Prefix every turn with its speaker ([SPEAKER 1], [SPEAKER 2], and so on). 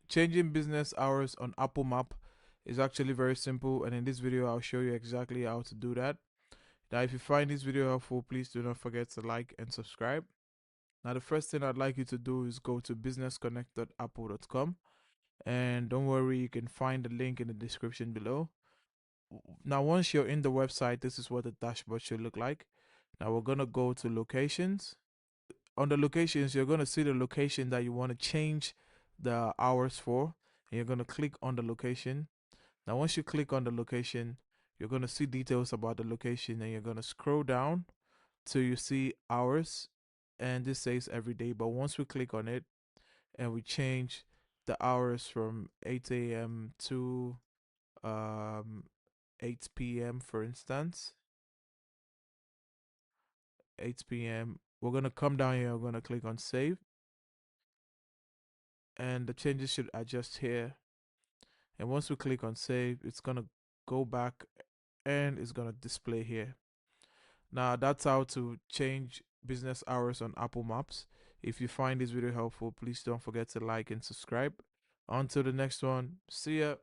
[SPEAKER 1] changing business hours on Apple Map is actually very simple, and in this video I'll show you exactly how to do that. Now if you find this video helpful, please do not forget to like and subscribe. Now the first thing I'd like you to do is go to businessconnect.apple.com, and don't worry, you can find the link in the description below. Now once you're in the website, this is what the dashboard should look like. Now we're going to go to locations. On the locations, you're going to see the location that you want to change the hours for, and you're going to click on the location. Now once you click on the location, you're going to see details about the location, and you're going to scroll down till you see hours, and this says every day. But once we click on it and we change the hours from 8 a.m. to um 8 p.m., for instance, 8 p.m., we're going to come down here, we're going to click on save, and the changes should adjust here. And once we click on save, it's going to go back and it's going to display here. Now that's how to change business hours on Apple Maps. If you find this video helpful, please don't forget to like and subscribe. Until the next one, see ya.